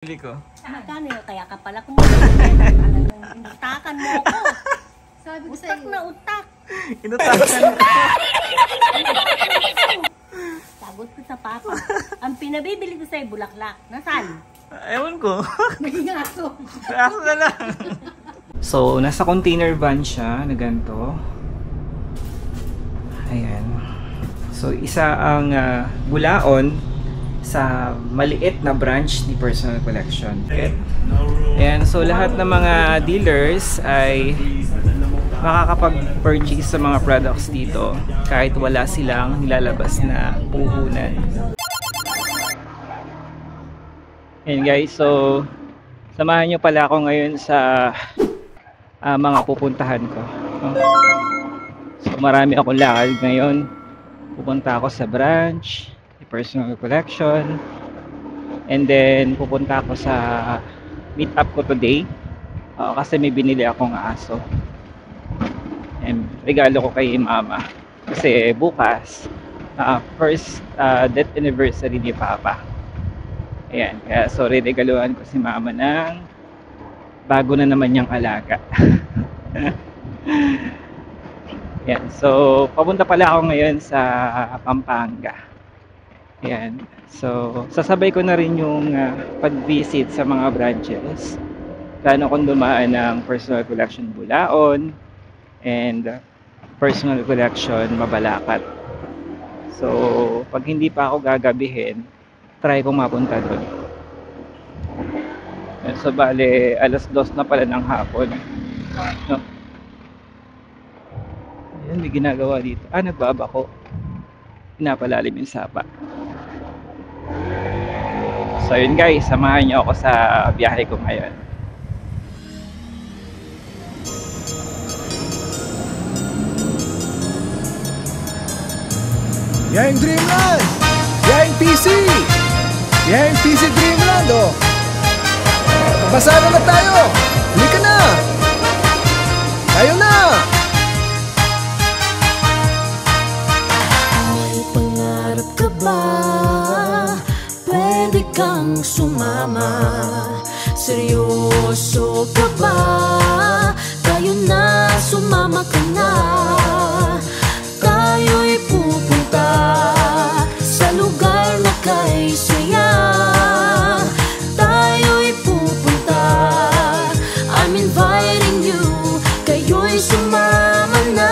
Pili ko. Magkano yun? Kaya ka pala kung utakan mo ako. Sabi ko utak na utak. Inutakan mo. Sagot ko sa papa. Ang pinabibili ko sa'yo, bulaklak. Nasaan? Ewan ko. Naging aso. Aso na lang. So, nasa container van siya na ganito. Ayan. So, isa ang bulaon sa maliit na branch ni Personal Collection. Okay. Ayan, so lahat ng mga dealers ay makakapag-purchase sa mga products dito kahit wala silang nilalabas na puhunan. Ayan guys, so samahan nyo pala ako ngayon sa mga pupuntahan ko. So marami akong lakad ngayon. Pupunta ako sa branch Personal Collection, and then pupunta ako sa meet up ko today kasi may binili akong aso and regalo ko kay mama kasi bukas first death anniversary ni papa. Ayan, kaya sorry, regaluhan ko si mama ng bago na naman niyang alaga. Ayan, so papunta pala ako ngayon sa Pampanga. Ayan. So, sasabay ko na rin yung pag-visit sa mga branches. Plano kong dumaan ng Personal Collection Bulaon and Personal Collection Mabalacat. So, pag hindi pa ako gagabihin, try kong mapunta doon. So, bale, alas 2 na pala ng hapon. No? Ayan, may ginagawa dito. Nagbabako. Pinapalalim yung sapa. So yun guys, samahan niyo ako sa biyahe ko ngayon. Yan Dreamland! Yan PC! Yan PC Dreamland oh! Magbasa na tayo! Halika na! Tayo na! May pangarap ka ba? Pwede kang sumama. Seryoso ka ba? Tayo na, sumama ka na. Tayo'y pupunta sa lugar na kay saya. Tayo'y pupunta, I'm inviting you. Kayo'y sumama na.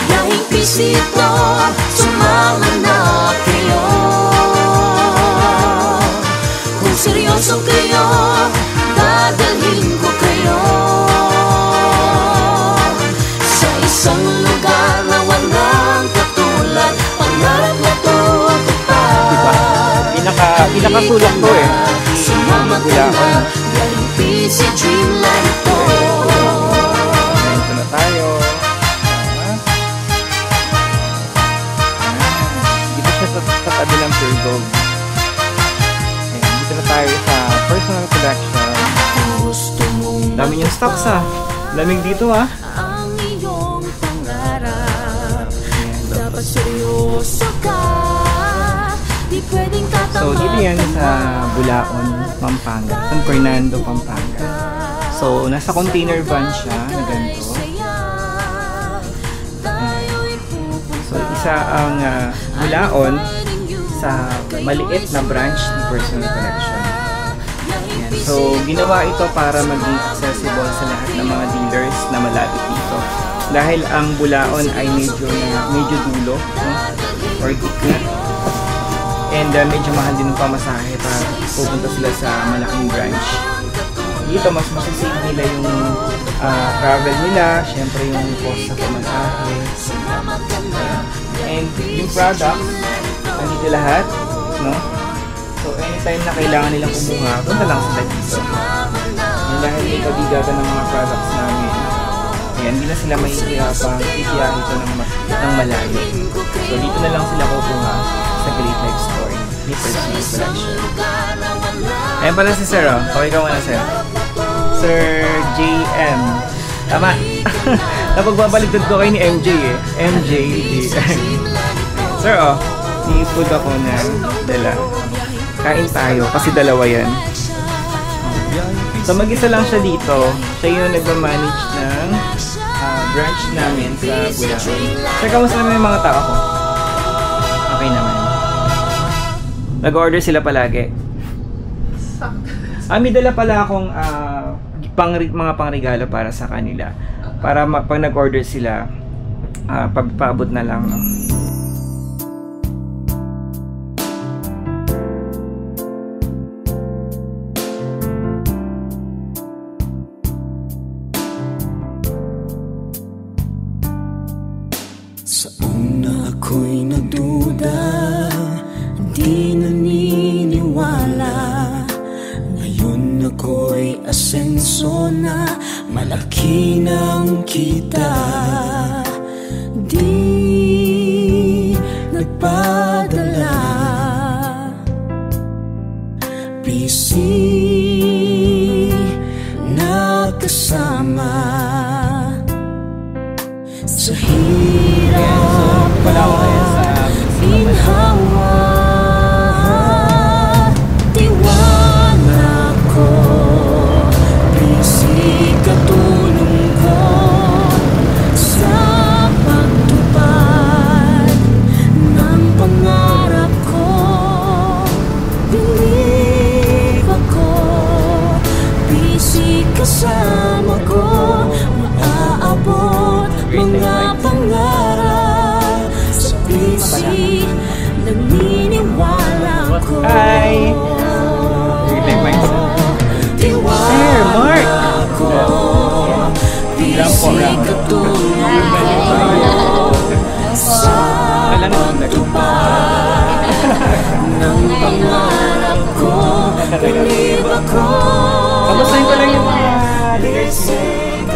Biyaheng pisito, sumama na kayo. Seryoso kayo, dadalhin ko kayo sa isang lugar na walang katulad. Pangarap na tutupad. Diba? Pinakasulak to eh. Sumama ka na, galing PC Dreamland to. Ito na tayo. Dito siya sa tabi ng Pure Gold. Dito na tayo sa Personal Collection. Dami yung stocks ah. Lamig dito ah. Ang iyong pangarap, dapat seryoso ka. Di pwedeng tatamaan. So dito yan sa Bulaon, Pampanga. San Fernando, Pampanga. So nasa container van siya na ganito. So isa ang Bulaon sa maliit na branch ni Personal Collection. Ayan. So, ginawa ito para maging accessible sa lahat ng mga dealers na malapit dito. Dahil ang Bulaon ay medyo dulo, no? Or gitna. And medyo mahal din ang pamasahe para pupunta sila sa malaking branch. Dito, mas masasave nila yung travel nila, syempre yung cost sa pamasahe. And yung product, nandito lahat, no? So, anytime na kailangan nilang kumuha, punta lang sila dito. And dahil may kabigatan ng mga products namin, ayan, hindi na sila mahihirapang itiyahin ito ng malayo. So, dito na lang sila kukuha sa Great Life Store ni Personal Collection. Ayan pala si Sir, oh. Okay ka muna, Sir. Sir JM. Tama. Napagbabaligtad ko kayo ni MJ eh. MJ. Sir, oh. Ni-food ako na dala. kain tayo kasi dalawa yan. So mag-isa lang siya dito. Siya yung nagmamanage ng branch namin sa Bulacan. Sir, kamusta naman yung mga tao ko? Okay naman. Nag-order sila palagi. May dala pala akong mga pangregalo para sa kanila. Para pag nag-order sila, pagpaabot na lang. No? Sa una ako'y nagduda, di naniniwala. Ngayon ako'y asenso na, malaki ng kita. Di nagpadala, busy na kasama. Sa hirap at ginhawa, tiwala ko, busy katulong ko sa pagtupad ng pangarap ko. Believe ako, busy kasama ko, maaabot mga pangarap sa busy, naniniwala ko. Hi! Sir, Mark! Ko, busy katulong ko sa pagtupad ng pangarap ko. Believe ako, Kamustahin ko lang yung mga leaders niya.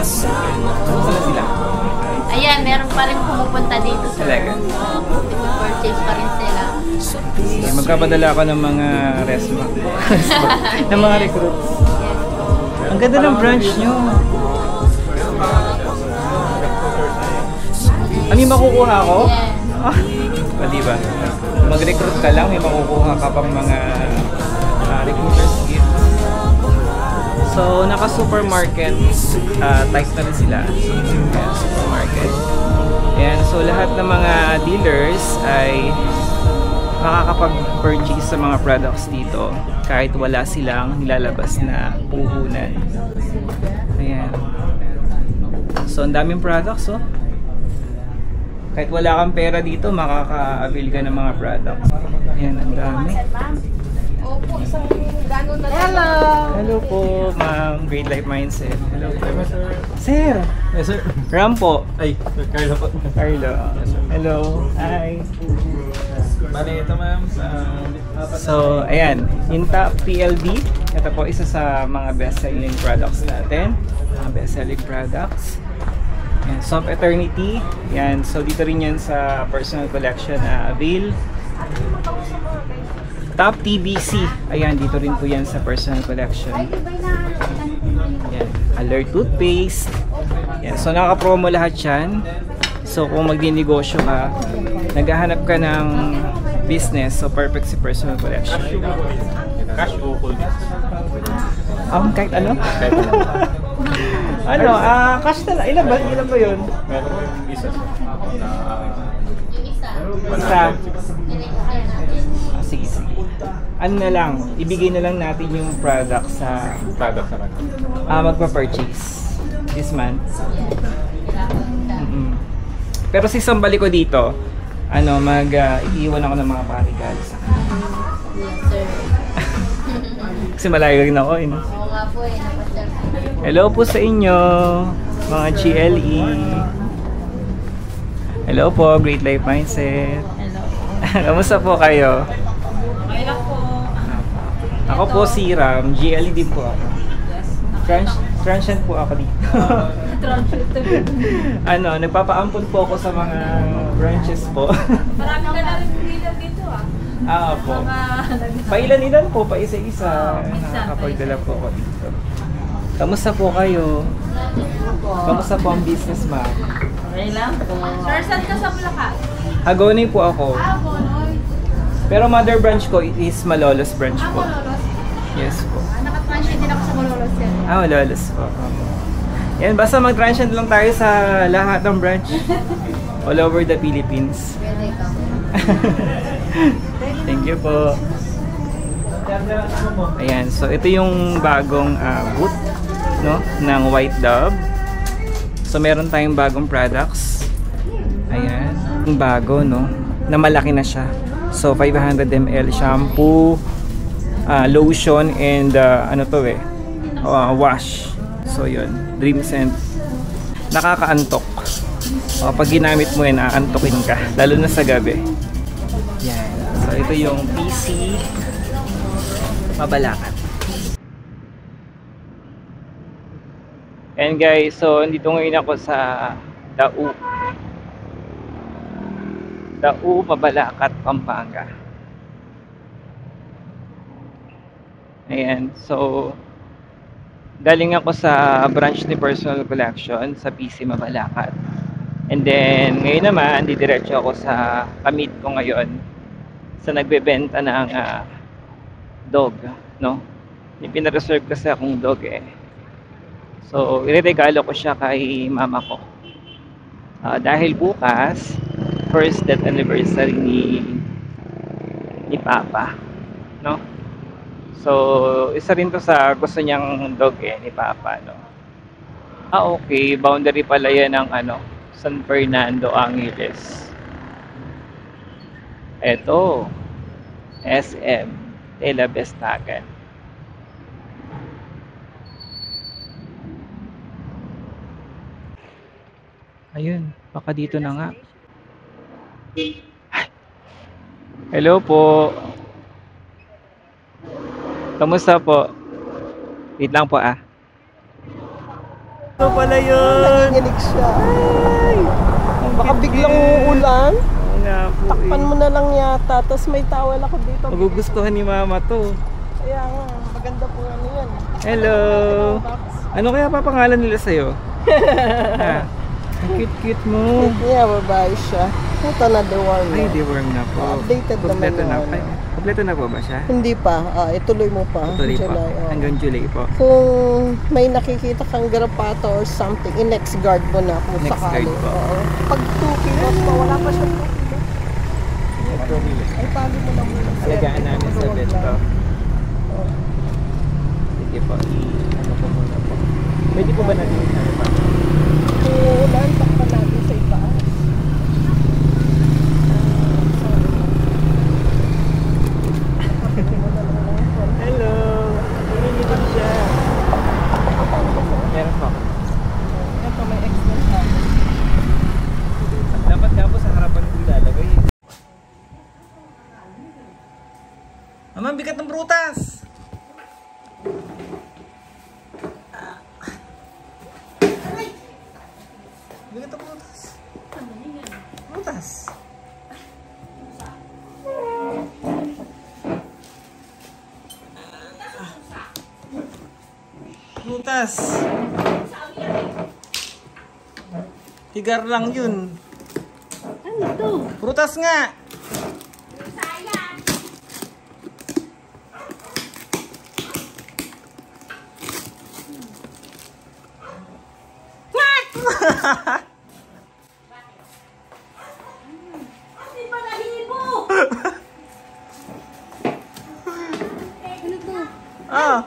kasama ko. Kamusta na sila? Ayan, meron pa rin pumupunta dito sir. Talaga? Purchase pa rin sila. Magpapadala ako ng mga resma. ng mga recruits. Ang ganda ng branch nyo. May makukuha ako? Diba? Mag-recruit ka lang, may makukuha ka pang mga recruiters gift. So, naka-supermarket type na rin sila. Ayan, supermarket. Ayan, so lahat ng mga dealers ay makakapag-purchase sa mga products dito kahit wala silang nilalabas na puhunan. Ayan. So, ang daming products, oh. Kahit wala kang pera dito, makaka-avail ka ng mga products. Ayan, ang dami. Opo, isang gano'n na lang. Hello po, ma'am. Great Life Mindset. Hello po. Sir! Yes, sir. Ram po. Ay, Sir Carlo po. Carlo. Hello. Hi. Bali, ito ma'am. So, ayan. Yung top PLD. Ito po isa sa mga best-selling products natin. Mga best-selling products. Ayan, Soft Eternity. Ayan. So, dito rin yan sa personal collection na avail. Top TBC. Ayan, dito rin po yan sa personal collection. Ayan. Alert Toothpaste. Ayan. So, naka-promo lahat yan. So, kung magdinegosyo ka, naghahanap ka ng business, so perfect si personal collection. Cash o cold drinks? Kahit ano? Ano? Cash na lang. Ilan ba yun? Meron po isa. Isa. Sige. Ano na lang, ibigay na lang natin yung product sa Product naman. magpa-purchase this month. Pero si sambali ko dito, iiwan ako ng mga parigalo sa kanya. Yes, sir. Kasi malayo rin ako, eh. No? Oo nga po eh, napasyal. Hello po sa inyo, mga GLE. Hello po, Great Life Mindset. Hello. Kamusta po kayo? Okay lang po. Ako po si Ram, GLE din po ako. Transient po ako dito. Nagpapaampon po ako sa mga branches po. Marami ka na rin dealer dito Po. Pailan-ilan po, pa isa-isa. Nakakapagdala po ako dito. Kamusta po kayo? Kamusta po ang business, ma'am? Okay lang po. Sir, saan ka sa Bulacan? Hagonay po ako. Bonoy. Pero mother branch ko is Malolos branch po. Malolos. Yes po. Naka-transient din ako sa Malolos yan. Malolos po. Yan, basta mag-transient lang tayo sa lahat ng branch. All over the Philippines. Pwede ka. Thank you po. Ayan, so ito yung bagong boot, no, ng White Dove. So meron tayong bagong products. Ayan, yung bago, no, na malaki na siya. So 500 ml shampoo, lotion, and ano to wash. So yun, Dream Scent. Nakakaantok. Pag ginamit mo yan, aantokin ka, lalo na sa gabi. Yan. So ito yung PC Mabalakat. And guys, so dito ngayon ako sa Dau, Mabalacat, Pampanga. Ayan, so galing ako sa branch ni Personal Collection sa PC Mabalacat. And then ngayon naman, didiretso ako sa kamit ko ngayon sa nagbebenta ng dog, no? Yung pinareserve kasi akong dog So, ireregalo ko siya kay mama ko. Dahil bukas, first death anniversary ni Papa, no? So, isa rin to sa gusto niyang dog ni Papa, no? Okay, boundary pala yan ng San Fernando, Angeles. Eto, SM Tela Bestagan. Ayun, baka dito na nga. Hello po. Kamusta po? Wait lang po Ito pala yun. Nanginginig siya. Ay! Baka biglang uulan. Takpan mo na lang yata. Tapos may towel ako dito. Magugustuhan ni mama to. Kaya nga, maganda po ano yan. Hello! Ano kaya papangalan nila sa'yo? Ang cute-cute mo. Yeah, babae siya. Ito na, deworm na. Ay, deworm na po. Updated naman Kompleto na. yun. Ay, kompleto na po ba siya? Hindi pa. Ituloy mo pa. Tuloy po. July, Hanggang July po. Kung may nakikita kang garapata or something, i-next guard mo na kung Next sakali. guard po. Oo. Pag 2 kilos pa, wala pa siya 2 kilos. Ay, paano mo na muna? Alagaan namin sa vet to. Oo. Sige po. Ano po muna po. Pwede po ba natin ano pa? Kung uulan, takpan natin sa itaas. Hello! Nanginginig siya. Meron po. Ito may extra sa Dapat nga po sa harapan ko ilalagay. Mama, bigat ng prutas! Bigat ng prutas. Prutas. Prutas. Tigar lang yun. Ano to? Prutas nga. Hindi pa nahibo! Ano to? Ah.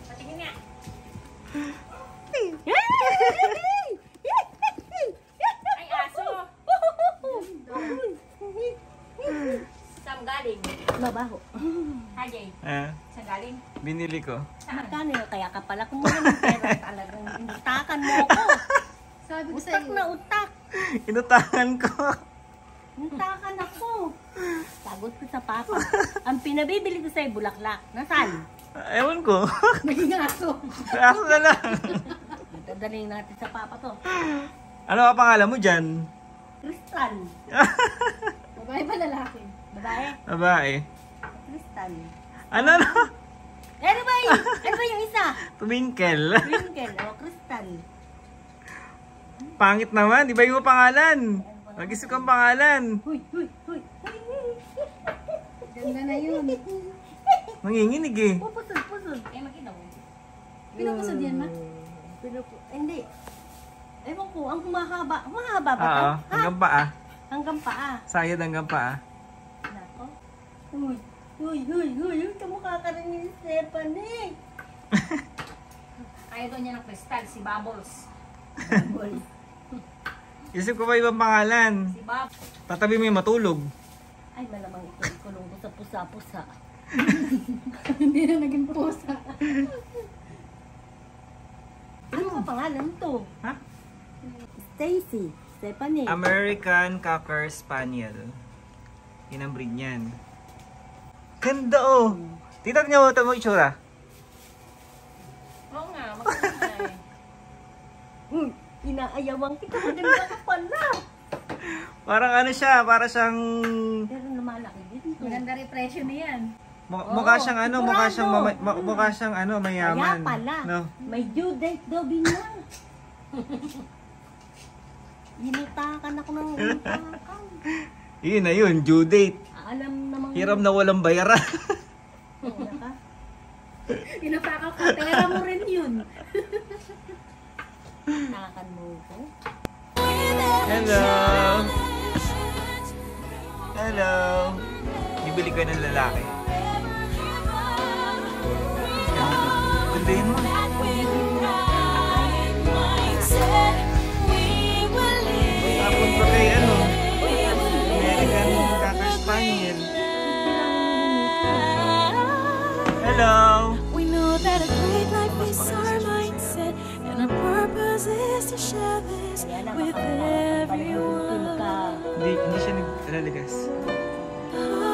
Patingin nga. Ay, aso! Saan galing? Babaho. Hajay, saan galing? Binili ko. Magkano yun? Kaya ka pala kumuha ng pera. Talagang inutakan mo ako. Sabi ko Utak sa'yo. na utak. Inutahan ko. Inutakan ako. Sagot ko sa papa. Ang pinabibili ko sa'yo, bulaklak. Nasaan? Ewan ko. Naging aso. Aso na lang. Dadalhin natin sa papa to. Ano ang pangalan mo dyan? Kristal. Babae ba lalaki? Babae? Babae. Kristal. Ano na? Ano ba yun? Ano ba yung isa? Twinkle. Twinkle o kristal. Pangit naman. Di ba yung pangalan? Ano Mag-isip kang pangalan. Huy, huy, huy. Ganda na yun. Manginginig eh. Pusod, pusod. Eh, makita mo. Pinapasod yan, ma? Hindi. Ewan ko, ang mahaba. Mahaba ba ito? Oo, hanggang paa. Hanggang paa. Sayad hanggang paa. Nako. Huy, huy, huy, huy. Yung kamukha ka rin ni Stephanie. Ayaw daw niya ng kristal, si Bubbles. Bubbles. Isip ko pa ibang pangalan. Si Bob. Tatabi mo yung matulog. Ay, malamang ito. Kulong ko sa pusa-pusa. Hindi na naging pusa. Ano ka pangalan to? Ha? Stacy. Stephanie. American Cocker Spaniel. Yun ang breed niyan. Ganda oh! Tita niyo mo itsura. Oo nga, maganda eh. Inaayawang kita. Maganda ka pala. Parang ano siya, para siyang... Pero lumalaki din to. Maganda repression niyan. Mukha siyang ano, mukha siyang, mukha siyang ano, mayaman. Kaya pala. No? May due date daw niya. Inutakan ako ng inutakan. Yun na yun, due date. Alam namang... Hiram na walang bayaran. Naka. Pinapakaw ka, pera mo rin yun. Takan mo ko. Hello! Hello! Bibili ko ng lalaki. Gandahin mo. Tapon pa kay ano? American Cocker Spaniel. Hello! We know that a great life is our mindset, and our purpose is to share this with everyone. Hindi siya nag-alalagas. Oh,